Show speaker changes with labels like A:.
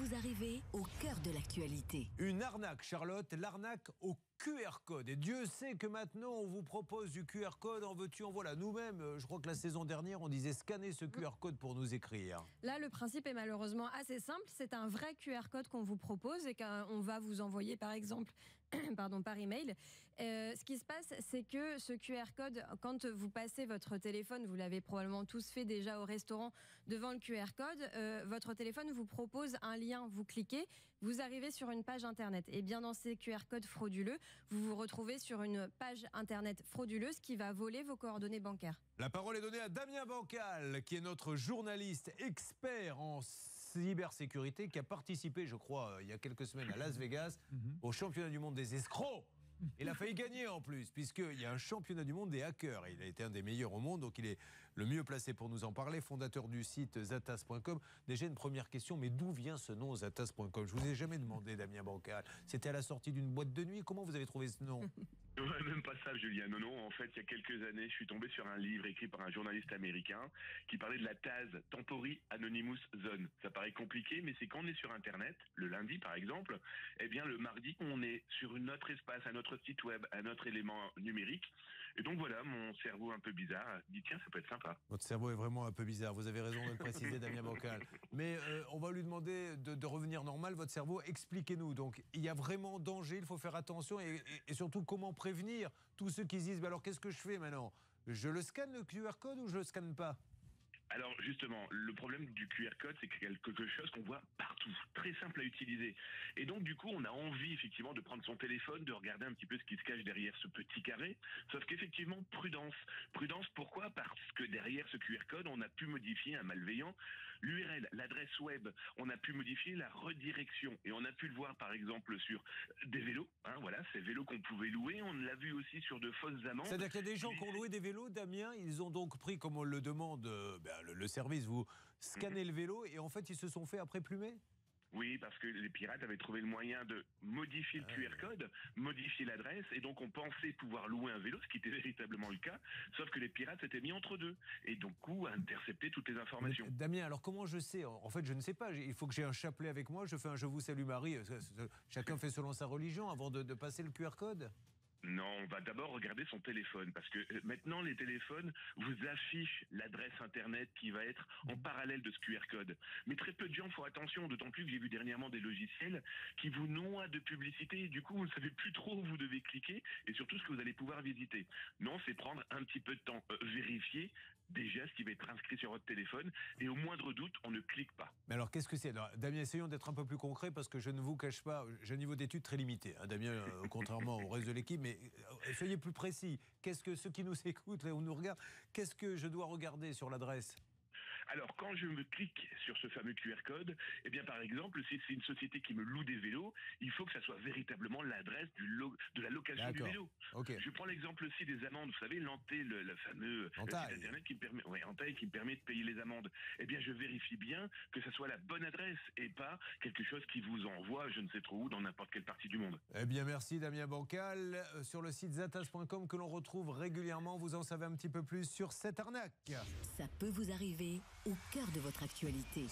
A: vous arriver au cœur de l'actualité.
B: Une arnaque, Charlotte, l'arnaque au QR code. Et Dieu sait que maintenant, on vous propose du QR code, en veux-tu, en voilà. Nous-mêmes, je crois que la saison dernière, on disait scanner ce QR code pour nous écrire.
C: Là, le principe est malheureusement assez simple. C'est un vrai QR code qu'on vous propose et qu'on va vous envoyer, par exemple, par email. Ce qui se passe, c'est que ce QR code, quand vous passez votre téléphone, vous l'avez probablement tous fait déjà au restaurant devant le QR code, votre téléphone vous propose un lien, vous cliquez, vous arrivez sur une page internet. Et bien dans ces QR codes frauduleux, vous vous retrouvez sur une page internet frauduleuse qui va voler vos coordonnées bancaires.
B: La parole est donnée à Damien Bancal, qui est notre journaliste expert en cybersécurité, qui a participé, je crois, il y a quelques semaines à Las Vegas, au championnat du monde des escrocs. Il a failli gagner en plus, puisqu'il y a un championnat du monde des hackers. Il a été un des meilleurs au monde, donc il est le mieux placé pour nous en parler. Fondateur du site zatas.com. Déjà une première question, mais d'où vient ce nom zatas.com? Je vous ai jamais demandé, Damien Bancal. C'était à la sortie d'une boîte de nuit. Comment vous avez trouvé ce nom?
D: Ouais, même pas ça, Julien. Non. En fait, il y a quelques années, je suis tombé sur un livre écrit par un journaliste américain qui parlait de la TAZ, Temporary Anonymous Zone. Ça paraît compliqué, mais c'est quand on est sur Internet, le lundi par exemple, eh bien le mardi, on est sur notre espace, un autre site web, un autre élément numérique. Et donc voilà, mon cerveau un peu bizarre dit tiens, ça peut être sympa.
B: Votre cerveau est vraiment un peu bizarre. Vous avez raison de le préciser, Damien Bancal. Mais on va lui demander de revenir normal, votre cerveau. Expliquez-nous. Donc, il y a vraiment danger, il faut faire attention et surtout comment prévenir tous ceux qui se disent alors qu'est-ce que je fais maintenant? Je le scanne le QR code ou je le scanne pas?
D: Alors justement, le problème du QR code, c'est quelque chose qu'on voit partout, très simple à utiliser. Et donc du coup, on a envie effectivement de prendre son téléphone, de regarder un petit peu ce qui se cache derrière ce petit carré. Sauf qu'effectivement, prudence. Prudence, pourquoi? Parce que derrière ce QR code, on a pu modifier un malveillant l'URL, l'adresse web. On a pu modifier la redirection. Et on a pu le voir par exemple sur des vélos. Voilà, ces vélos qu'on pouvait louer. On l'a vu aussi sur de fausses amendes.
B: C'est-à-dire qu'il y a des gens qui ont loué des vélos, Damien, ils ont donc pris, comme on le demande, le service, vous scannez le vélo et en fait ils se sont fait après plumer?
D: Oui, parce que les pirates avaient trouvé le moyen de modifier le QR code, modifier l'adresse, et donc on pensait pouvoir louer un vélo, ce qui était véritablement le cas, sauf que les pirates s'étaient mis entre deux, et donc coup intercepté toutes les informations.
B: Mais, Damien, alors comment je sais? En fait, je ne sais pas. Il faut que j'ai un chapelet avec moi, je fais un Je vous salue Marie. Chacun fait selon sa religion avant de passer le QR code?
D: Non, on va d'abord regarder son téléphone, parce que maintenant les téléphones vous affichent l'adresse internet qui va être en parallèle de ce QR code. Mais très peu de gens font attention, d'autant plus que j'ai vu dernièrement des logiciels qui vous noient de publicité, et du coup vous ne savez plus trop où vous devez cliquer, et surtout ce que vous allez pouvoir visiter. Non, c'est prendre un petit peu de temps, vérifier déjà ce qui va être inscrit sur votre téléphone, et au moindre doute, on ne clique pas.
B: Mais alors qu'est-ce que c'est? Damien, essayons d'être un peu plus concret, parce que je ne vous cache pas, j'ai un niveau d'études très limité, Damien, contrairement au reste de l'équipe, mais soyez plus précis. Qu'est-ce que ceux qui nous écoutent ou nous regardent, qu'est-ce que je dois regarder sur l'adresse?
D: Alors, quand je me clique sur ce fameux QR code, eh bien, par exemple, si c'est une société qui me loue des vélos, il faut que ça soit véritablement l'adresse de la location du vélo.
B: Okay.
D: Je prends l'exemple aussi des amendes. Vous savez, l'Antai, le fameux site internet qui me permet, Antai, qui me permet de payer les amendes. Eh bien, je vérifie bien que ça soit la bonne adresse et pas quelque chose qui vous envoie, je ne sais trop où, dans n'importe quelle partie du monde.
B: Eh bien, merci Damien Bancal. Sur le site zatas.com que l'on retrouve régulièrement, vous en savez un petit peu plus sur cette arnaque.
A: Ça peut vous arriver au cœur de votre actualité.